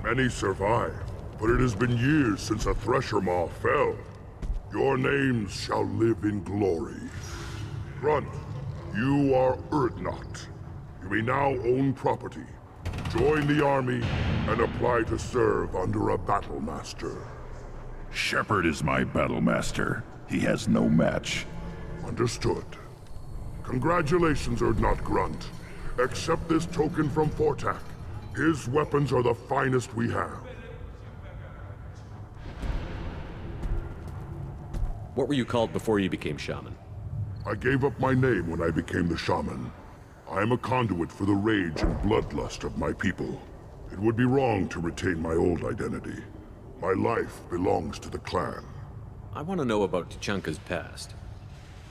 Many survive, but it has been years since a Thresher Maw fell. Your names shall live in glory. Grunt, you are Urdnot. You may now own property. Join the army and apply to serve under a battle master. Shepard is my battle master. He has no match. Understood. Congratulations, Urdnot Grunt. Accept this token from Fortak. His weapons are the finest we have. What were you called before you became shaman? I gave up my name when I became the shaman. I am a conduit for the rage and bloodlust of my people. It would be wrong to retain my old identity. My life belongs to the clan. I want to know about Tuchanka's past.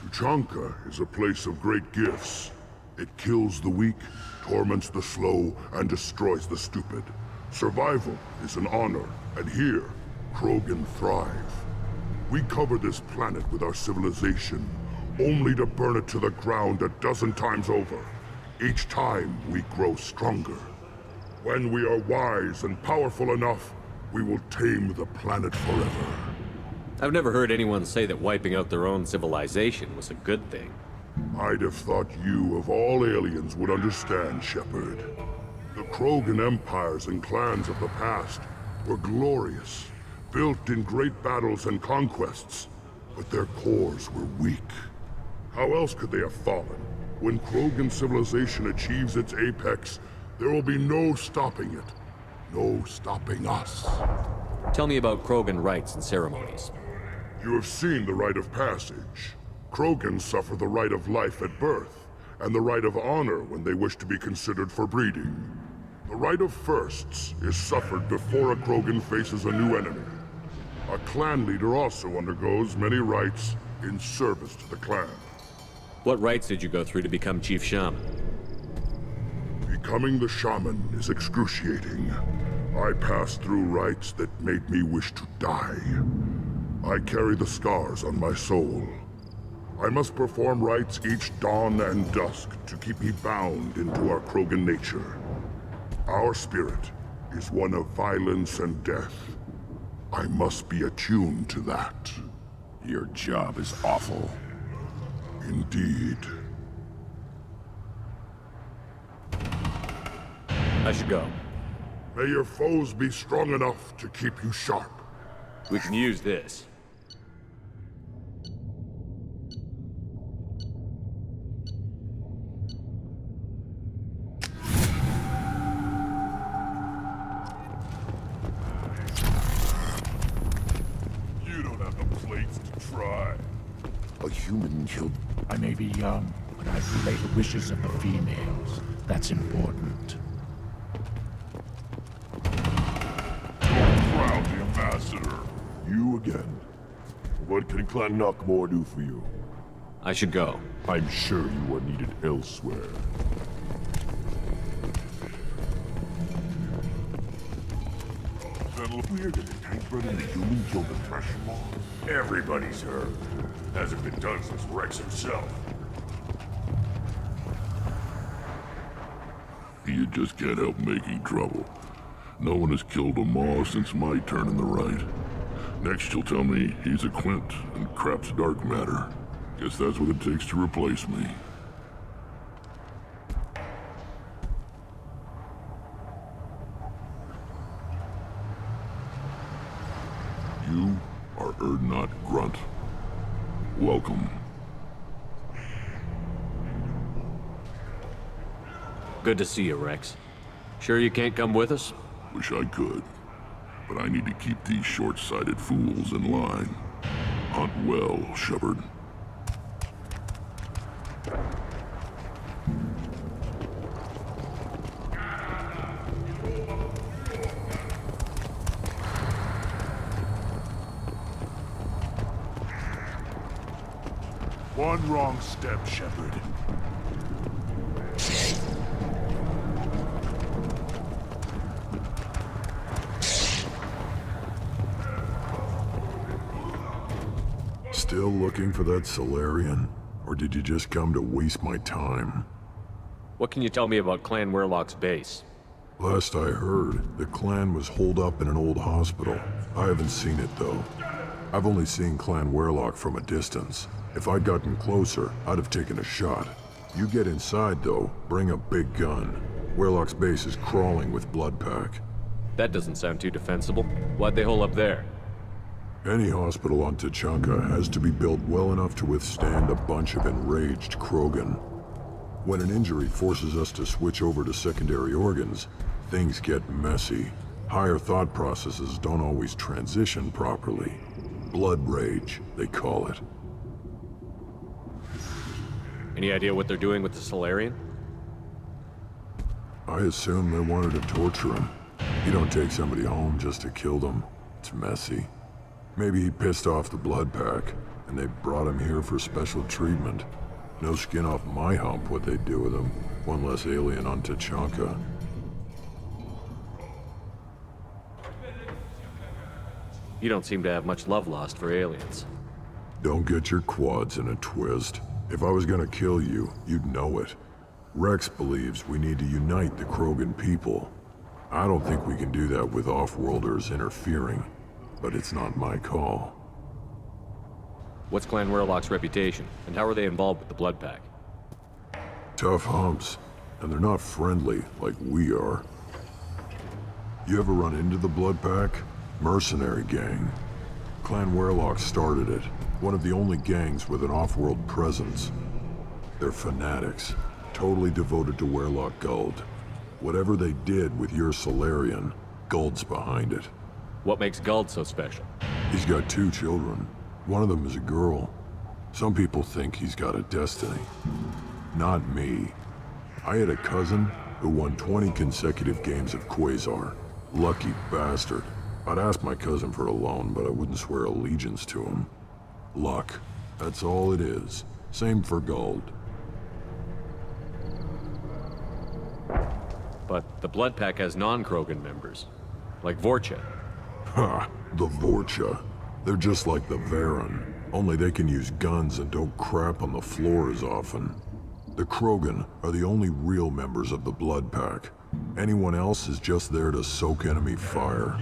Tuchanka is a place of great gifts. It kills the weak, torments the slow, and destroys the stupid. Survival is an honor, and here, Krogan thrive. We cover this planet with our civilization, only to burn it to the ground a dozen times over. Each time, we grow stronger. When we are wise and powerful enough, we will tame the planet forever. I've never heard anyone say that wiping out their own civilization was a good thing. I'd have thought you, of all aliens, would understand, Shepard. The Krogan empires and clans of the past were glorious, built in great battles and conquests, but their cores were weak. How else could they have fallen? When Krogan civilization achieves its apex, there will be no stopping it. No stopping us. Tell me about Krogan rites and ceremonies. You have seen the rite of passage. Krogans suffer the rite of life at birth, and the rite of honor when they wish to be considered for breeding. The rite of firsts is suffered before a Krogan faces a new enemy. A clan leader also undergoes many rites in service to the clan. What rites did you go through to become Chief Shaman? Becoming the shaman is excruciating. I passed through rites that made me wish to die. I carry the scars on my soul. I must perform rites each dawn and dusk to keep me bound into our Krogan nature. Our spirit is one of violence and death. I must be attuned to that. Your job is awful. Indeed. I should go. May your foes be strong enough to keep you sharp. We can use this. You don't have the plates to try. A human killed... I may be young, but I relay the wishes of the females. That's important. Proud ambassador. You again. What can Clan Knockmore do for you? I should go. I'm sure you are needed elsewhere. Then look Weird that the tank brother and the human killed the Thresher Maw. everybody's heard. Hasn't been done since Rex himself. You just can't help making trouble. No one has killed a Maw since my turn in the right. Next you'll tell me he's a Quint and crap's dark matter. Guess that's what it takes to replace me. You are Urdnot Grunt. Welcome. Good to see you, Rex. Sure you can't come with us? Wish I could. But I need to keep these short-sighted fools in line. Hunt well, Shepard. One wrong step, Shepard. Still looking for that Solarian? Or did you just come to waste my time? What can you tell me about Clan Werlock's base? Last I heard, the clan was holed up in an old hospital. I haven't seen it though. I've only seen Clan Werlock from a distance. If I'd gotten closer, I'd have taken a shot. You get inside though, bring a big gun. Werlock's base is crawling with Bloodpack. That doesn't sound too defensible. Why'd they hole up there? Any hospital on Tuchanka has to be built well enough to withstand a bunch of enraged Krogan. When an injury forces us to switch over to secondary organs, things get messy. Higher thought processes don't always transition properly. Blood rage, they call it. Any idea what they're doing with the Solarian? I assume they wanted to torture him. You don't take somebody home just to kill them. It's messy. Maybe he pissed off the Bloodpack, and they brought him here for special treatment. No skin off my hump what they'd do with him. One less alien on Tuchanka. You don't seem to have much love lost for aliens. Don't get your quads in a twist. If I was gonna kill you, you'd know it. Rex believes we need to unite the Krogan people. I don't think we can do that with off-worlders interfering, but it's not my call. What's Clan Werlock's reputation, and how are they involved with the Bloodpack? Tough humps, and they're not friendly like we are. You ever run into the Bloodpack? Mercenary gang. Clan Werlock started it, one of the only gangs with an off-world presence. They're fanatics, totally devoted to Werlock Guld. Whatever they did with your Solarian, Guld's behind it. What makes Guld so special? He's got 2 children. One of them is a girl. Some people think he's got a destiny. Not me. I had a cousin who won 20 consecutive games of Quasar. Lucky bastard. I'd ask my cousin for a loan, but I wouldn't swear allegiance to him. Luck. That's all it is. Same for Guld. But the Bloodpack has non-Krogan members, like Vorcha. Ha! The Vorcha. They're just like the Varen, only they can use guns and don't crap on the floor as often. The Krogan are the only real members of the Bloodpack. Anyone else is just there to soak enemy fire.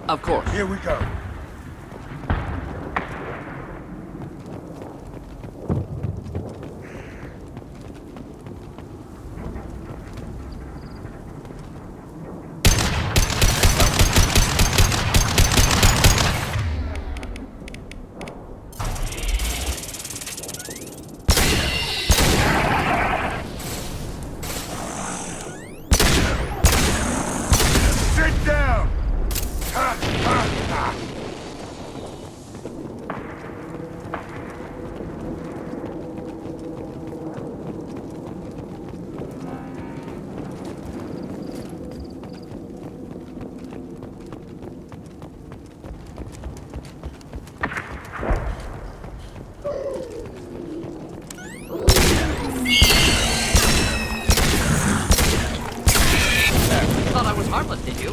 Of course. Here we go. Sit down! Ha, ha, ha. Thought I was harmless, did you?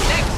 Next!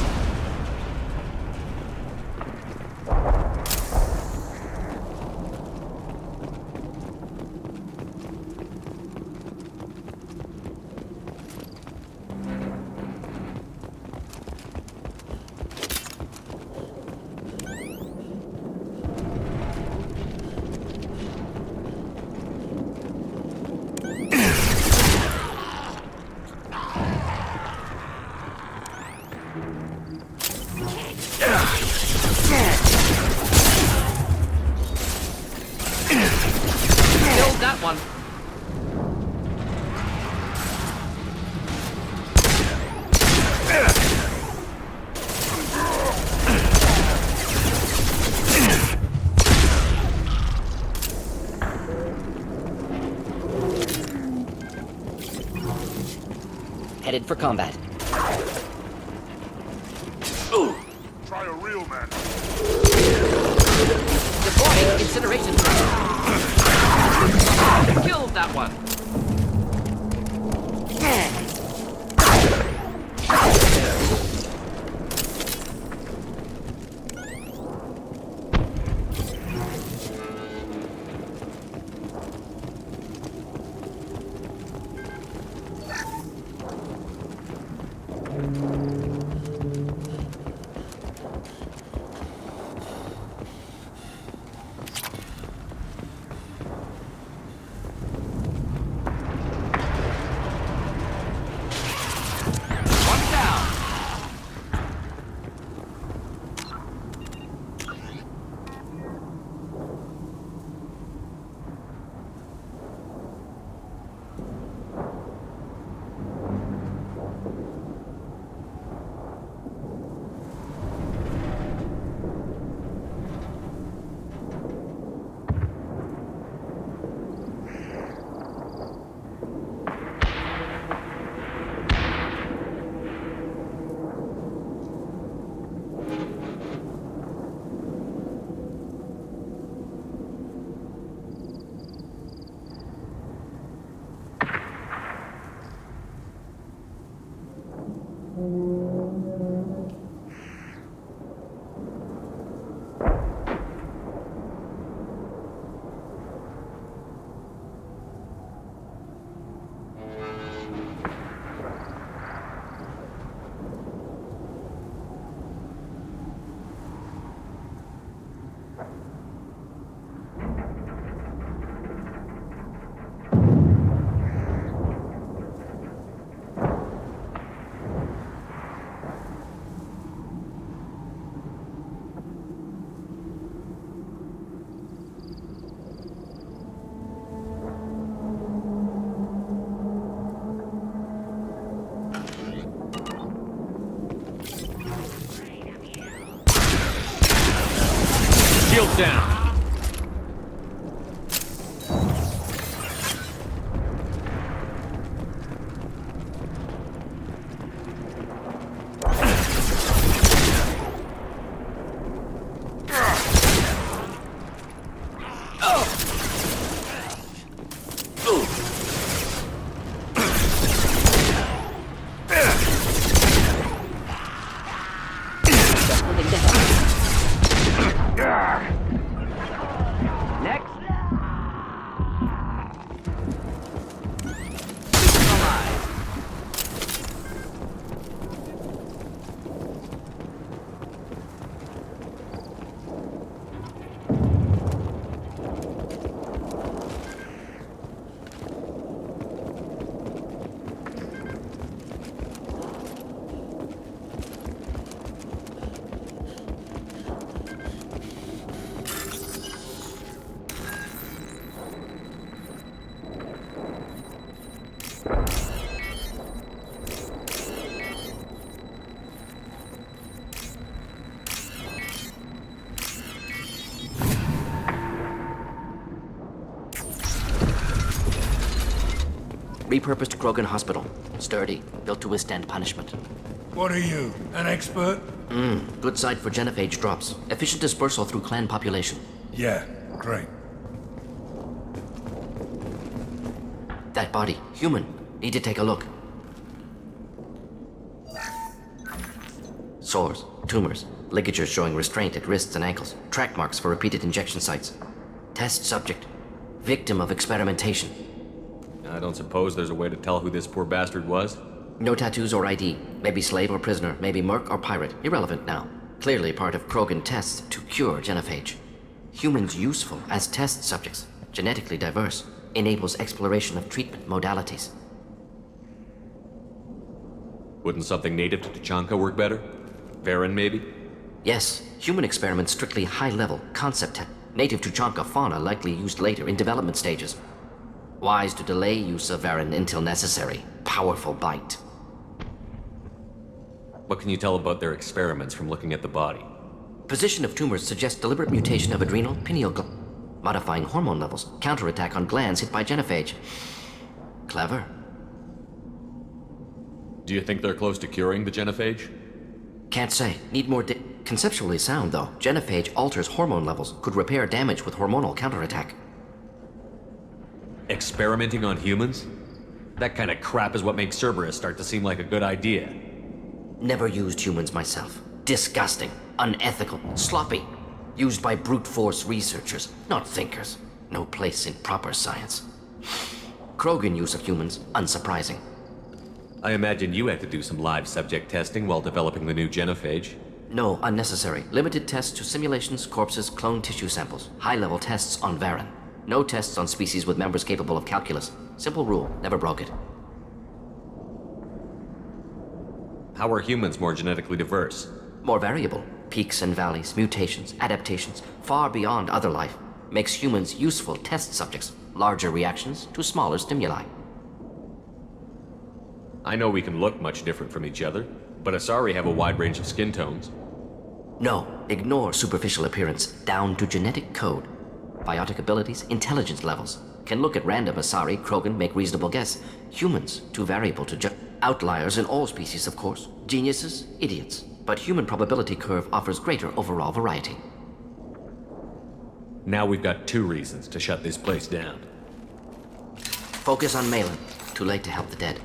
Killed that one. Headed for combat. Try a real man. Deploying incineration. Killed that one. One down. Shield down. Repurposed Krogan Hospital. Sturdy, built to withstand punishment. What are you, an expert? Good site for genophage drops. Efficient dispersal through clan population. Yeah, great. That body, human. Need to take a look. Sores, tumors, ligatures showing restraint at wrists and ankles, track marks for repeated injection sites. Test subject. Victim of experimentation. I don't suppose there's a way to tell who this poor bastard was? No tattoos or ID. Maybe slave or prisoner, maybe merc or pirate. Irrelevant now. Clearly part of Krogan tests to cure genophage. Humans useful as test subjects. Genetically diverse. Enables exploration of treatment modalities. Wouldn't something native to Tuchanka work better? Varen, maybe? Yes, human experiments strictly high-level, concept tech. Native Tuchanka fauna likely used later in development stages. Wise to delay use of Varen until necessary. Powerful bite. What can you tell about their experiments from looking at the body? Position of tumors suggests deliberate mutation of adrenal, pineal gland. Modifying hormone levels. Counterattack on glands hit by genophage. Clever. Do you think they're close to curing the genophage? Can't say. Need more conceptually sound, though. Genophage alters hormone levels. Could repair damage with hormonal counterattack. Experimenting on humans? That kind of crap is what makes Cerberus start to seem like a good idea. Never used humans myself. Disgusting. Unethical. Sloppy. Used by brute force researchers, not thinkers. No place in proper science. Krogan use of humans, unsurprising. I imagine you had to do some live subject testing while developing the new genophage. No, unnecessary. Limited tests to simulations, corpses, cloned tissue samples. High-level tests on Varen. No tests on species with members capable of calculus. Simple rule, never broke it. How are humans more genetically diverse? More variable. Peaks and valleys, mutations, adaptations, far beyond other life. Makes humans useful test subjects. Larger reactions to smaller stimuli. I know we can look much different from each other, but Asari have a wide range of skin tones. No, ignore superficial appearance, down to genetic code. Biotic abilities, intelligence levels. Can look at random Asari, Krogan, make reasonable guess. Humans, too variable to judge. Outliers in all species, of course. Geniuses, idiots. But human probability curve offers greater overall variety. Now we've got 2 reasons to shut this place down. Focus on Malin. Too late to help the dead.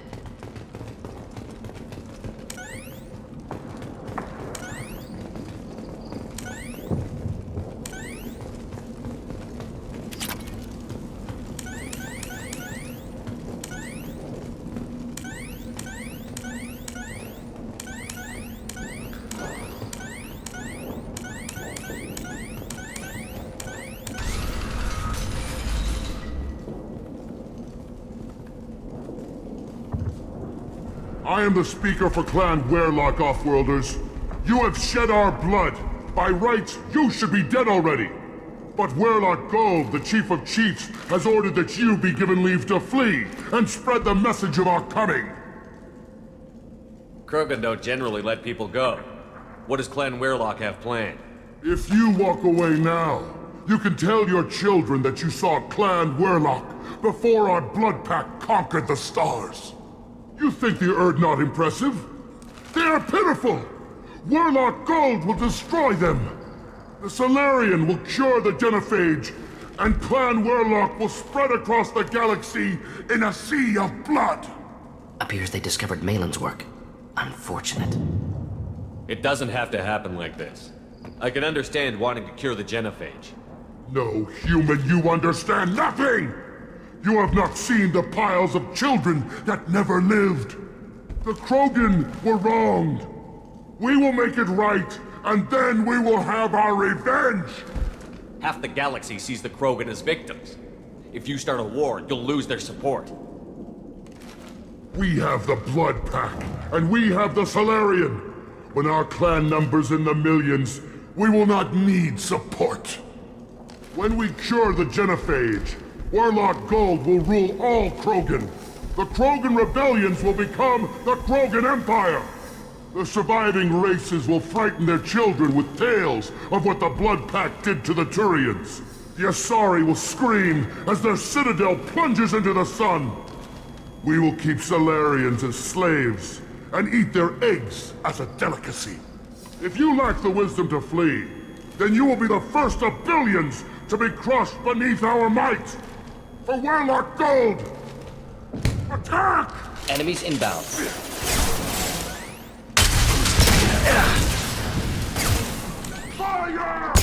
I am the speaker for Clan Werlock, Offworlders. You have shed our blood. By rights, you should be dead already. But Werlock Gold, the Chief of Chiefs, has ordered that you be given leave to flee and spread the message of our coming. Krogan don't generally let people go. What does Clan Werlock have planned? If you walk away now, you can tell your children that you saw Clan Werlock before our blood pack conquered the stars. You think the Erd not impressive? They are pitiful! Werlock Gold will destroy them! The Solarian will cure the genophage, and Clan Werlock will spread across the galaxy in a sea of blood! Appears they discovered Malin's work. Unfortunate. It doesn't have to happen like this. I can understand wanting to cure the genophage. No, human, you understand nothing! You have not seen the piles of children that never lived. The Krogan were wronged. We will make it right, and then we will have our revenge! Half the galaxy sees the Krogan as victims. If you start a war, you'll lose their support. We have the Blood Pack, and we have the Solarian. When our clan numbers in the millions, we will not need support. When we cure the genophage, Werlock Gold will rule all Krogan. The Krogan rebellions will become the Krogan Empire. The surviving races will frighten their children with tales of what the Blood Pack did to the Turians. The Asari will scream as their citadel plunges into the sun. We will keep Salarians as slaves, and eat their eggs as a delicacy. If you lack the wisdom to flee, then you will be the first of billions to be crushed beneath our might! For Warlock Gold! Attack! Enemies inbound. Fire!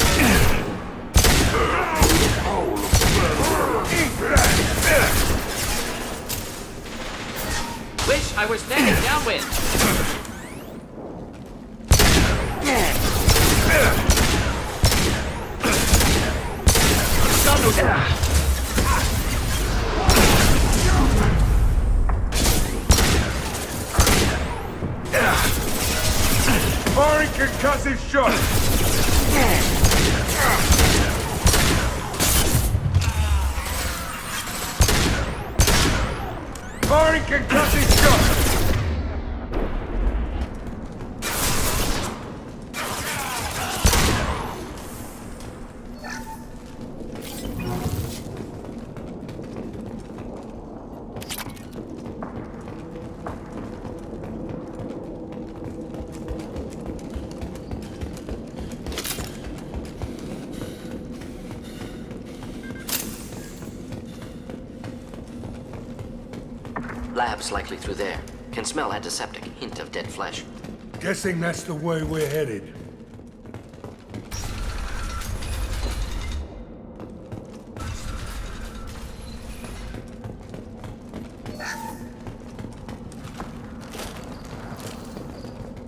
Wish I was standing downwind. Firing concussive shot! Firing concussive shot! Labs likely through there. Can smell antiseptic, hint of dead flesh. Guessing that's the way we're headed.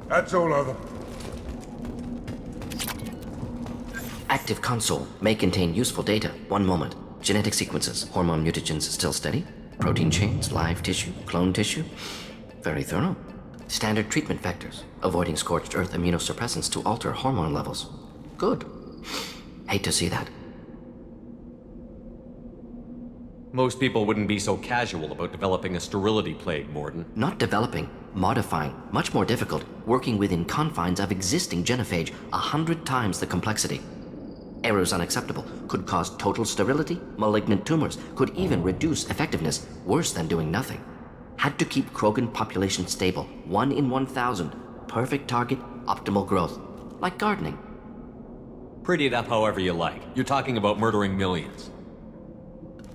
That's all of them. Active console may contain useful data. One moment. Genetic sequences, hormone mutagens still steady. Protein chains, live tissue, clone tissue. Very thorough. Standard treatment vectors, avoiding scorched earth immunosuppressants to alter hormone levels. Good. Hate to see that. Most people wouldn't be so casual about developing a sterility plague, Mordin. Not developing, modifying, much more difficult, working within confines of existing genophage, 100 times the complexity. Errors unacceptable, could cause total sterility, malignant tumors, could even reduce effectiveness, worse than doing nothing. Had to keep Krogan population stable, 1 in 1,000. Perfect target, optimal growth. Like gardening. Pretty it up however you like. You're talking about murdering millions.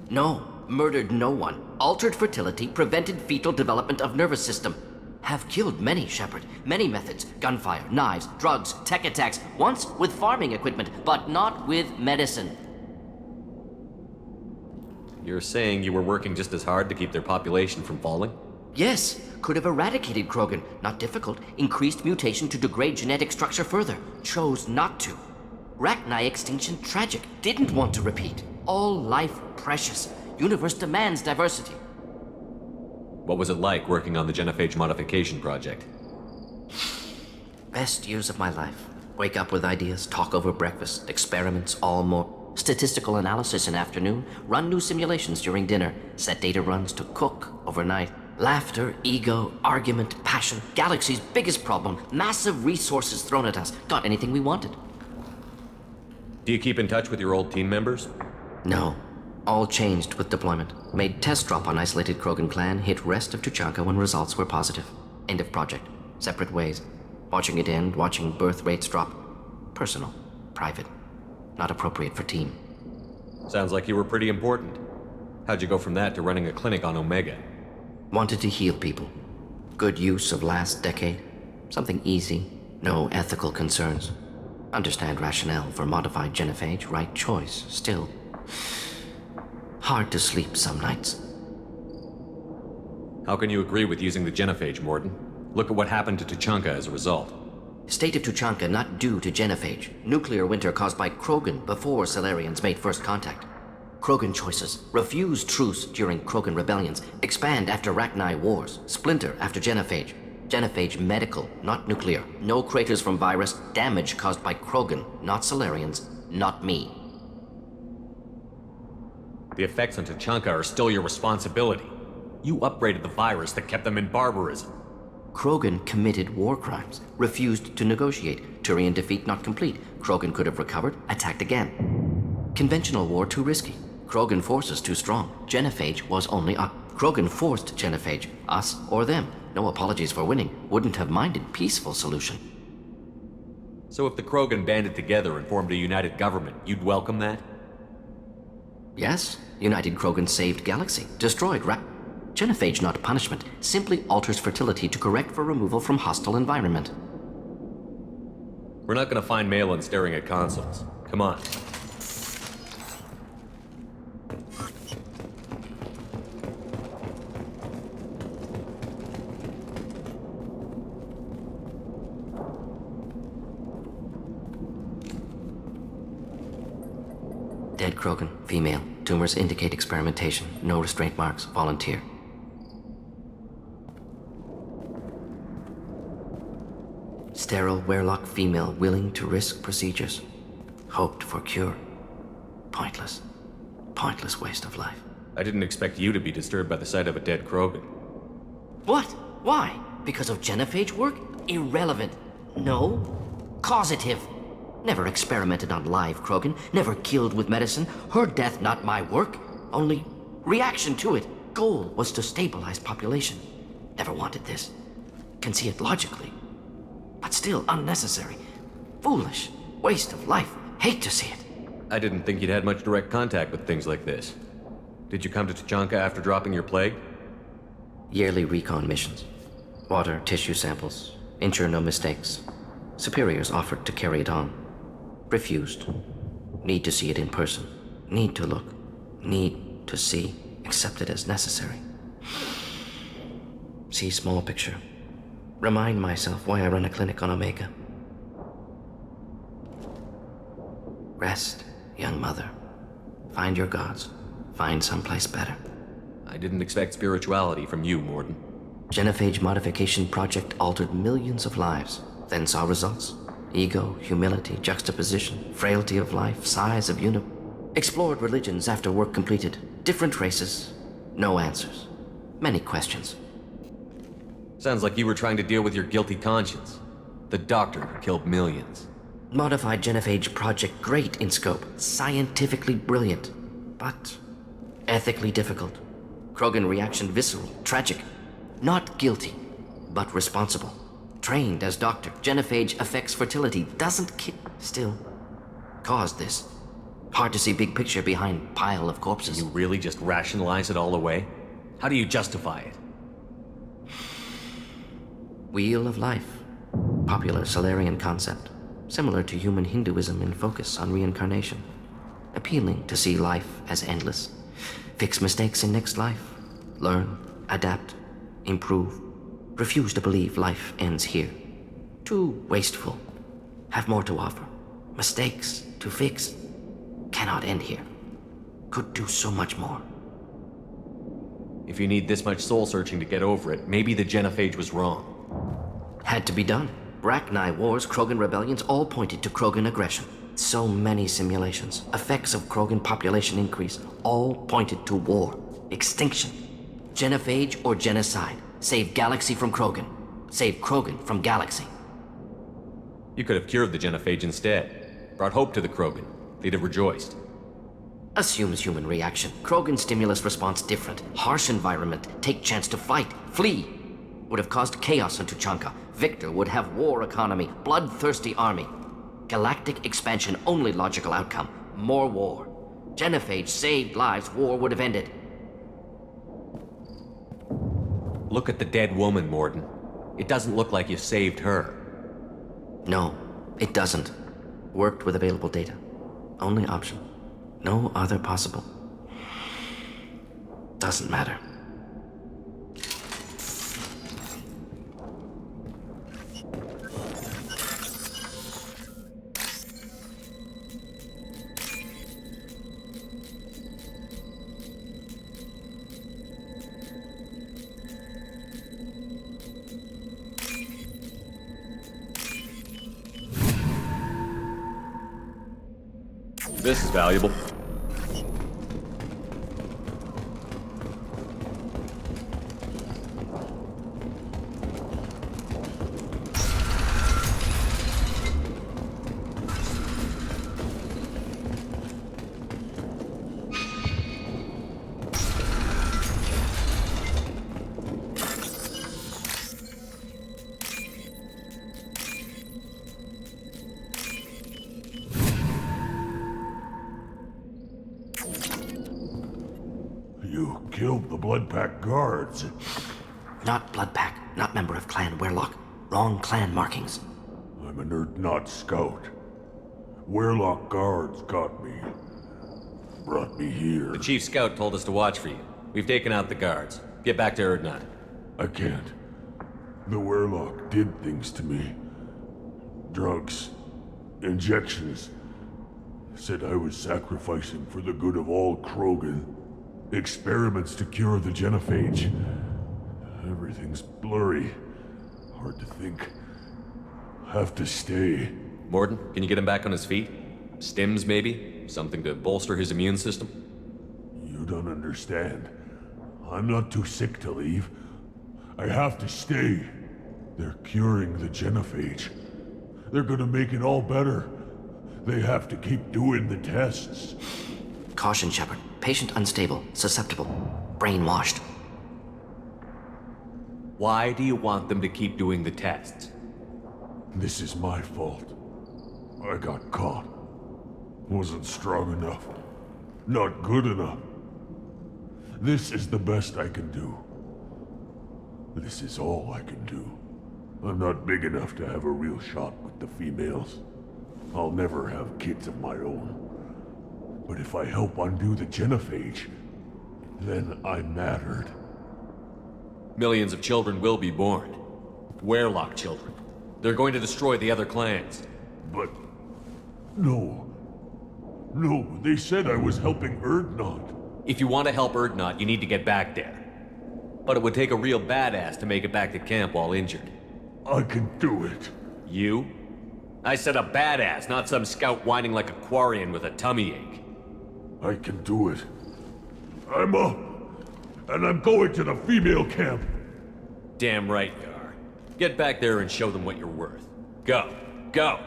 No, murdered no one. Altered fertility, prevented fetal development of nervous system. Have killed many, Shepard. Many methods. Gunfire, knives, drugs, tech attacks. Once with farming equipment, but not with medicine. You're saying you were working just as hard to keep their population from falling? Yes, could have eradicated Krogan. Not difficult. Increased mutation to degrade genetic structure further. Chose not to. Rachni extinction tragic. Didn't want to repeat. All life precious. Universe demands diversity. What was it like working on the genophage modification project? Best years of my life. Wake up with ideas, talk over breakfast, experiments, all more. Statistical analysis in afternoon, run new simulations during dinner, set data runs to cook overnight. Laughter, ego, argument, passion, galaxy's biggest problem, massive resources thrown at us. Got anything we wanted. Do you keep in touch with your old team members? No. All changed with deployment. Made test drop on isolated Krogan clan, hit rest of Tuchanka when results were positive. End of project. Separate ways. Watching it end, watching birth rates drop. Personal. Private. Not appropriate for team. Sounds like you were pretty important. How'd you go from that to running a clinic on Omega? Wanted to heal people. Good use of last decade. Something easy. No ethical concerns. Understand rationale for modified genophage, right choice, still. Hard to sleep some nights. How can you agree with using the genophage, Mordin? Look at what happened to Tuchanka as a result. State of Tuchanka not due to genophage. Nuclear winter caused by Krogan before Salarians made first contact. Krogan choices. Refuse truce during Krogan rebellions. Expand after Rachni wars. Splinter after genophage. Genophage medical, not nuclear. No craters from virus. Damage caused by Krogan, not Salarians, not me. The effects on Tuchanka are still your responsibility. You upgraded the virus that kept them in barbarism. Krogan committed war crimes, refused to negotiate. Turian defeat not complete. Krogan could have recovered, attacked again. Conventional war too risky. Krogan forces too strong. Genophage was only up. Krogan forced Genophage, us or them. No apologies for winning. Wouldn't have minded peaceful solution. So if the Krogan banded together and formed a united government, you'd welcome that? Yes, United Krogan saved Galaxy, destroyed Genophage, not punishment, simply alters fertility to correct for removal from hostile environment. We're not gonna find Malin staring at consoles. Come on. Dead Krogan, female. Tumors indicate experimentation. No restraint marks. Volunteer. Sterile Werlock female willing to risk procedures. Hoped for cure. Pointless. Pointless waste of life. I didn't expect you to be disturbed by the sight of a dead Krogan. What? Why? Because of Genophage work? Irrelevant. No. Causative. Never experimented on live Krogan. Never killed with medicine. Her death not my work. Only reaction to it. Goal was to stabilize population. Never wanted this. Can see it logically. But still unnecessary. Foolish. Waste of life. Hate to see it. I didn't think you'd had much direct contact with things like this. Did you come to Tuchanka after dropping your plague? Yearly recon missions. Water, tissue samples. Ensure no mistakes. Superiors offered to carry it on. Refused. Need to see it in person. Need to look. Need to see. Accepted as necessary. See small picture. Remind myself why I run a clinic on Omega. Rest, young mother. Find your gods. Find someplace better. I didn't expect spirituality from you, Mordin. Genophage modification project altered millions of lives. Then saw results. Ego, humility, juxtaposition, frailty of life, size of unit. Explored religions after work completed. Different races. No answers. Many questions. Sounds like you were trying to deal with your guilty conscience. The doctor who killed millions. Modified Genophage project great in scope. Scientifically brilliant. But ethically difficult. Krogan reaction visceral, tragic. Not guilty, but responsible. Trained as doctor, Genophage affects fertility, doesn't still caused this. Hard to see big picture behind pile of corpses. You really just rationalize it all away? How do you justify it? Wheel of life. Popular Solarian concept. Similar to human Hinduism in focus on reincarnation. Appealing to see life as endless. Fix mistakes in next life. Learn, adapt, improve. Refuse to believe life ends here. Too wasteful. Have more to offer. Mistakes to fix. Cannot end here. Could do so much more. If you need this much soul searching to get over it, maybe the Genophage was wrong. Had to be done. Rachni wars, Krogan rebellions, all pointed to Krogan aggression. So many simulations. Effects of Krogan population increase, all pointed to war. Extinction. Genophage or genocide. Save Galaxy from Krogan. Save Krogan from Galaxy. You could have cured the Genophage instead. Brought hope to the Krogan. They'd have rejoiced. Assumes human reaction. Krogan stimulus response different. Harsh environment. Take chance to fight. Flee. Would have caused chaos in Tuchanka. Victor would have war economy. Bloodthirsty army. Galactic expansion only logical outcome. More war. Genophage saved lives. War would have ended. Look at the dead woman, Mordin. It doesn't look like you saved her. No, it doesn't. Worked with available data. Only option. No other possible. Doesn't matter. This is valuable. Bloodpack guards. Not Bloodpack, not member of Clan Werlock. Wrong clan markings. I'm an Urdnot scout. Werlock guards got me. Brought me here. The chief scout told us to watch for you. We've taken out the guards. Get back to Urdnot. I can't. The Werlock did things to me. Drugs. Injections. Said I was sacrificing for the good of all Krogan. Experiments to cure the genophage. Everything's blurry. Hard to think. Have to stay. Morden, can you get him back on his feet? Stims, maybe? Something to bolster his immune system? You don't understand. I'm not too sick to leave. I have to stay. They're curing the genophage. They're gonna make it all better. They have to keep doing the tests. Caution, Shepard. Patient unstable, susceptible, brainwashed. Why do you want them to keep doing the tests? This is my fault. I got caught. Wasn't strong enough. Not good enough. This is the best I can do. This is all I can do. I'm not big enough to have a real shot with the females. I'll never have kids of my own. But if I help undo the genophage, then I mattered. Millions of children will be born. Werlock children. They're going to destroy the other clans. But... no. No, they said I was helping Urdnot. If you want to help Urdnot, you need to get back there. But it would take a real badass to make it back to camp while injured. I can do it. You? I said a badass, not some scout whining like a Quarian with a tummy ache. I can do it. I'm up. And I'm going to the female camp. Damn right you are. Get back there and show them what you're worth. Go. Go!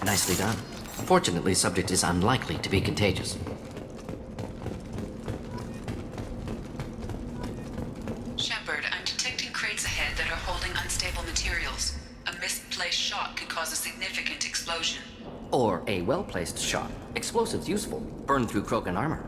Nicely done. Fortunately, subject is unlikely to be contagious. Shepard, I'm detecting crates ahead that are holding unstable materials. A misplaced shot could cause a significant explosion. Or a well-placed shot. Explosives useful. Burn through Krogan armor.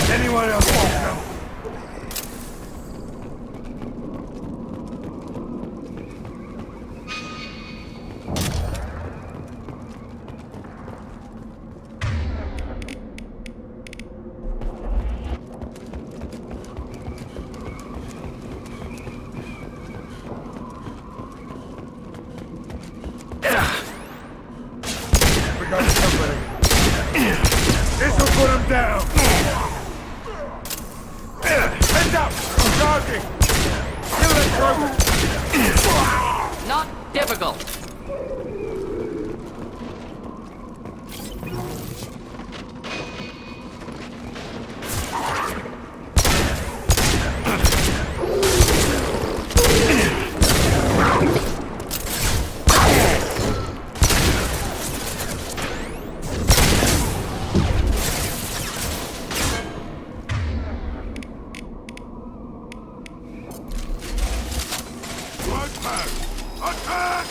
Anyone else want to know? We got somebody. This will put him down. Heads up! Charging! Kill that Krogan! Not difficult. Attack!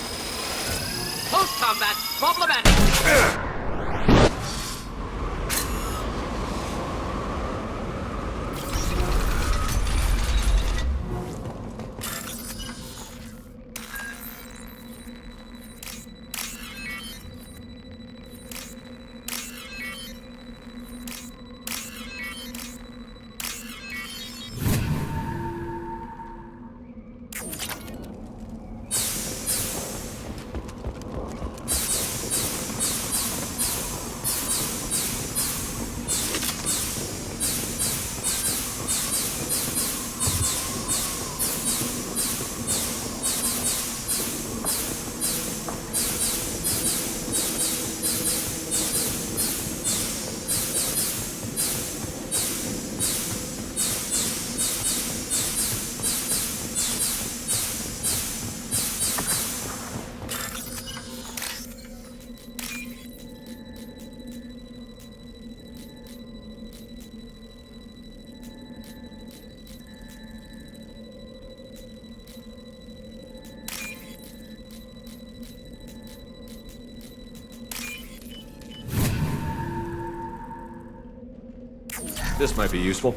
This might be useful.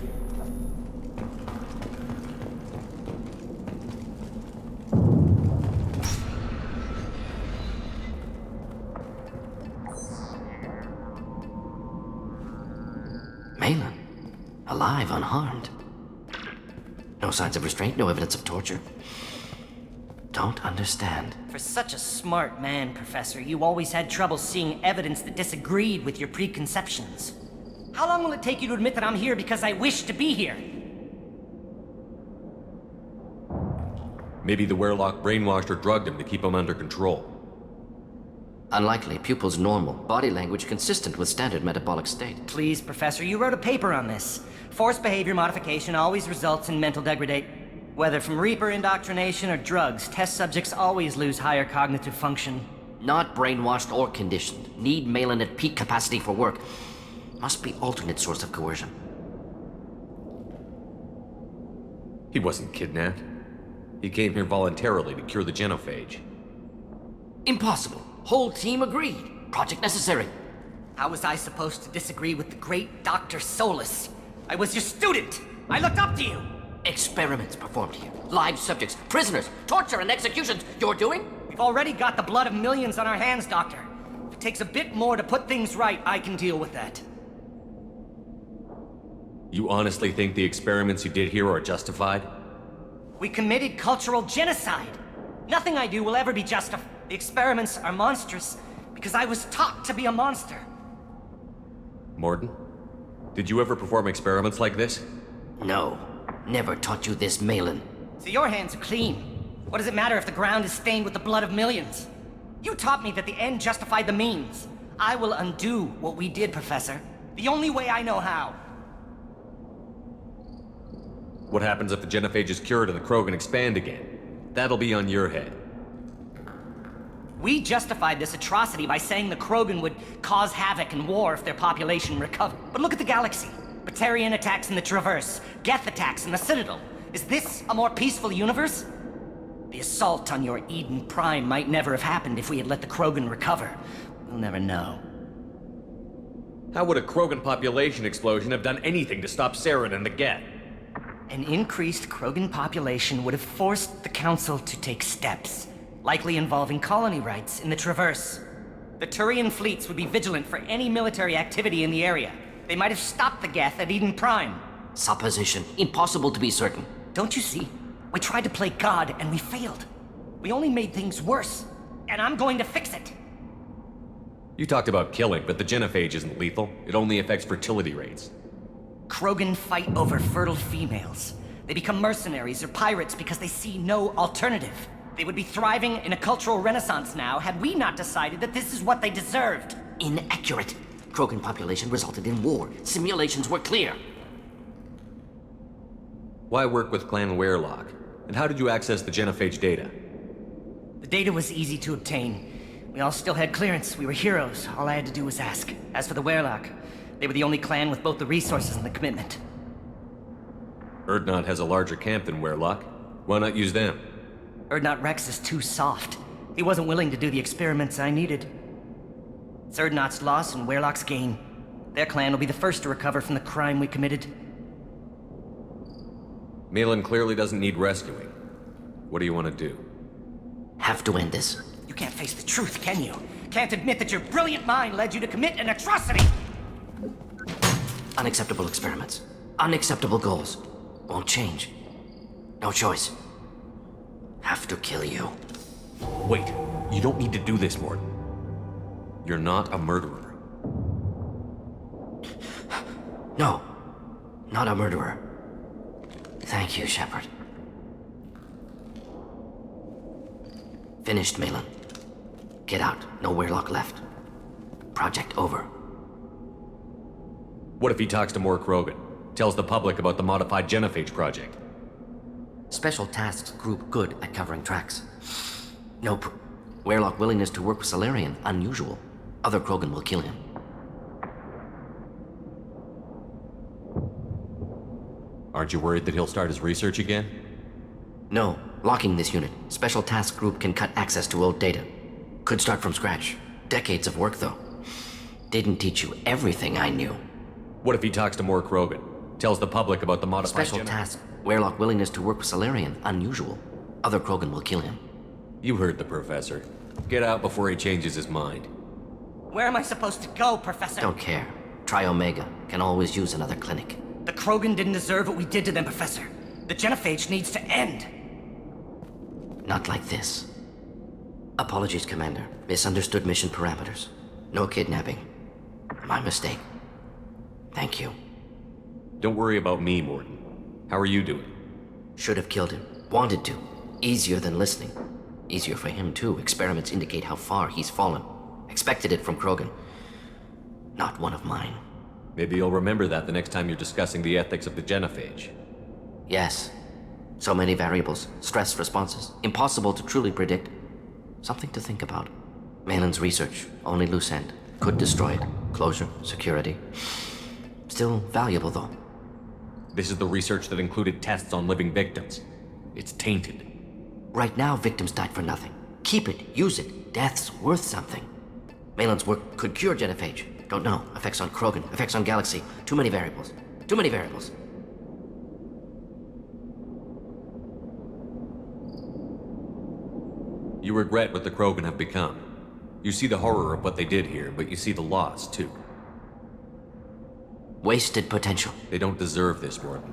Malin, alive, unharmed. No signs of restraint, no evidence of torture. Don't understand. For such a smart man, Professor, you always had trouble seeing evidence that disagreed with your preconceptions. How long will it take you to admit that I'm here because I wish to be here? Maybe the Werelock brainwashed or drugged him to keep him under control. Unlikely. Pupil's normal. Body language consistent with standard metabolic state. Please, Professor, you wrote a paper on this. Forced behavior modification always results in mental degradation. Whether from Reaper indoctrination or drugs, test subjects always lose higher cognitive function. Not brainwashed or conditioned. Need Malin at peak capacity for work. Must be alternate source of coercion. He wasn't kidnapped. He came here voluntarily to cure the genophage. Impossible. Whole team agreed. Project necessary. How was I supposed to disagree with the great Dr. Solus? I was your student! I looked up to you! Experiments performed here. Live subjects, prisoners, torture and executions. You're doing? We've already got the blood of millions on our hands, Doctor. If it takes a bit more to put things right, I can deal with that. You honestly think the experiments you did here are justified? We committed cultural genocide. Nothing I do will ever be justified. The experiments are monstrous because I was taught to be a monster. Mordin, did you ever perform experiments like this? No. Never taught you this, Malin. So your hands are clean. What does it matter if the ground is stained with the blood of millions? You taught me that the end justified the means. I will undo what we did, Professor. The only way I know how. What happens if the genophage is cured and the Krogan expand again? That'll be on your head. We justified this atrocity by saying the Krogan would cause havoc and war if their population recovered. But look at the galaxy. Batarian attacks in the Traverse, Geth attacks in the Citadel. Is this a more peaceful universe? The assault on your Eden Prime might never have happened if we had let the Krogan recover. We'll never know. How would a Krogan population explosion have done anything to stop Saren and the Geth? An increased Krogan population would have forced the Council to take steps, likely involving colony rights in the Traverse. The Turian fleets would be vigilant for any military activity in the area. They might have stopped the Geth at Eden Prime. Supposition. Impossible to be certain. Don't you see? We tried to play God and we failed. We only made things worse. And I'm going to fix it. You talked about killing, but the genophage isn't lethal. It only affects fertility rates. Krogan fight over fertile females. They become mercenaries or pirates because they see no alternative. They would be thriving in a cultural renaissance now had we not decided that this is what they deserved. Inaccurate. Krogan population resulted in war. Simulations were clear. Why work with Clan Werelock? And how did you access the genophage data? The data was easy to obtain. We all still had clearance. We were heroes. All I had to do was ask. As for the Werelock, they were the only clan with both the resources and the commitment. Urdnot has a larger camp than Werelock. Why not use them? Urdnot Rex is too soft. He wasn't willing to do the experiments I needed. It's Urdnot's loss and Werelock's gain. Their clan will be the first to recover from the crime we committed. Malin clearly doesn't need rescuing. What do you want to do? Have to end this. You can't face the truth, can you? Can't admit that your brilliant mind led you to commit an atrocity! Unacceptable experiments. Unacceptable goals. Won't change. No choice. Have to kill you. Wait, you don't need to do this, Mordin. You're not a murderer. No. Not a murderer. Thank you, Shepard. Finished, Malin. Get out. No Werelock left. Project over. What if he talks to more Krogan? Tells the public about the modified genophage project? Special Tasks Group good at covering tracks. Nope. Werelock willingness to work with Salarian, unusual. Other Krogan will kill him. Aren't you worried that he'll start his research again? No. Locking this unit. Special Task Group can cut access to old data. Could start from scratch. Decades of work, though. Didn't teach you everything I knew. What if he talks to more Krogan? Tells the public about the modified Special gener- task. Weyrloc willingness to work with Salarian. Unusual. Other Krogan will kill him. You heard the professor. Get out before he changes his mind. Where am I supposed to go, Professor? Don't care. Try Omega. Can always use another clinic. The Krogan didn't deserve what we did to them, Professor. The genophage needs to end. Not like this. Apologies, Commander. Misunderstood mission parameters. No kidnapping. My mistake. Thank you. Don't worry about me, Mordin. How are you doing? Should have killed him. Wanted to. Easier than listening. Easier for him, too. Experiments indicate how far he's fallen. Expected it from Krogan. Not one of mine. Maybe you'll remember that the next time you're discussing the ethics of the genophage. Yes. So many variables. Stress responses. Impossible to truly predict. Something to think about. Malin's research. Only loose end. Could destroy it. Closure. Security. Still valuable, though. This is the research that included tests on living victims. It's tainted. Right now, victims died for nothing. Keep it. Use it. Death's worth something. Malin's work could cure genophage. Don't know. Effects on Krogan. Effects on Galaxy. Too many variables. Too many variables. You regret what the Krogan have become. You see the horror of what they did here, but you see the loss, too. Wasted potential. They don't deserve this, Mordin.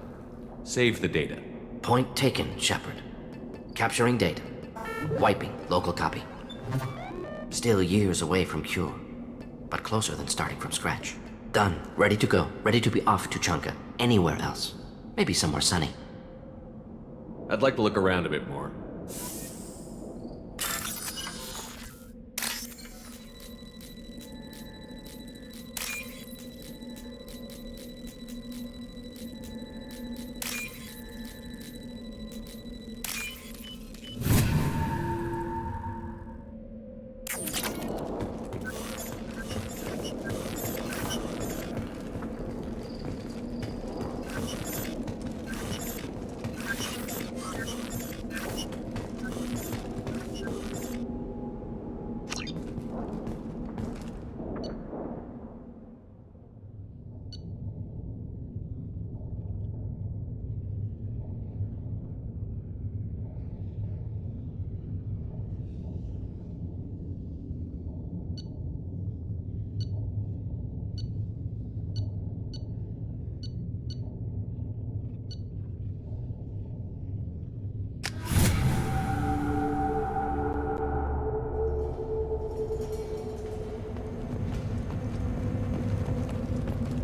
Save the data. Point taken, Shepard. Capturing data. Wiping local copy. Still years away from cure, but closer than starting from scratch. Done. Ready to go. Ready to be off to Chunka. Anywhere else. Maybe somewhere sunny. I'd like to look around a bit more.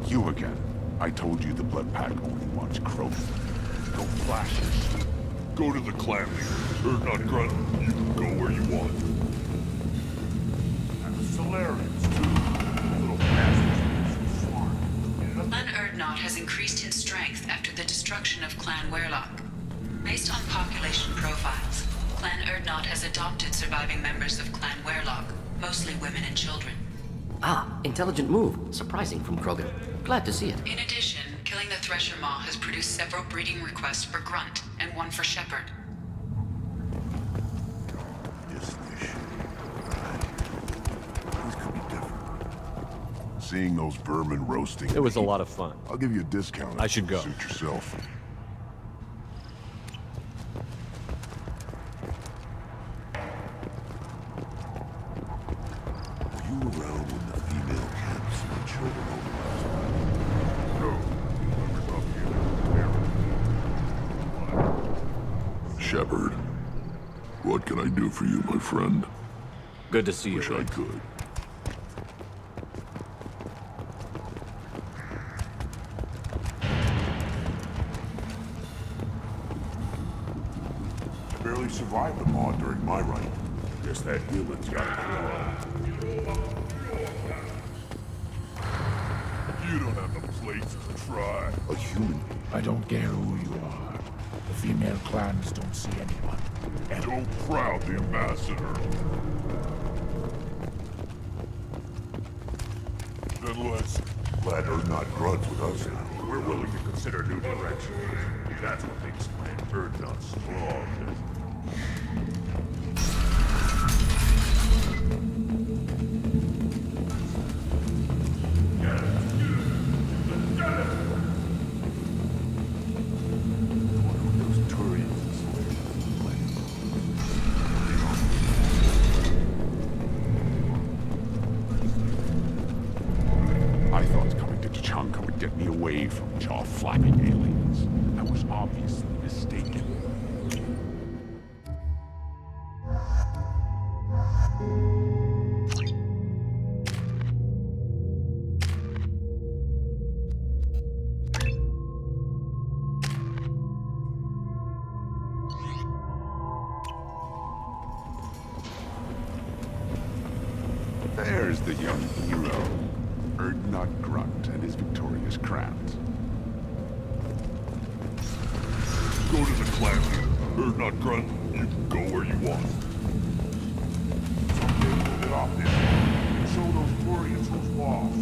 You again. I told you the Blood Pack only wants Krogan. No flashes. Go to the clan leader. Urdnot Grunt, you can go where you want. And the Solarians, too. Little bastards so smart. Clan Urdnot has increased in strength after the destruction of Clan Weyrloc. Based on population profiles, Clan Urdnot has adopted surviving members of Clan Weyrloc, mostly women and children. Ah, intelligent move. Surprising from Krogan. Glad to see it. In addition, killing the Thresher Maw has produced several breeding requests for Grunt and one for Shepard. This mission. These could be different. Seeing those vermin roasting. It was a lot of fun. I'll give you a discount. if I should you go. Suit yourself. Were you around when the female camps and children overlap? No. Shepard, what can I do for you, my friend? Good to see you. Wish I could. Barely survived the Maw during my reign. Guess that human's got a claw. You don't have the plates to try. A human. I don't care who you are. The female clans don't see anyone. So proud, the ambassador. Then let's let Urdnot grunt with us now. We're willing to consider new directions. That's what makes Clan Urdnot strong. I was obviously mistaken. There's the young hero, Urdnot Grunt and his victorious crowns. Go to the clan leader, Urdnot Grunt. You can go where you want. Someday we'll get off this and show those Quarians who's boss.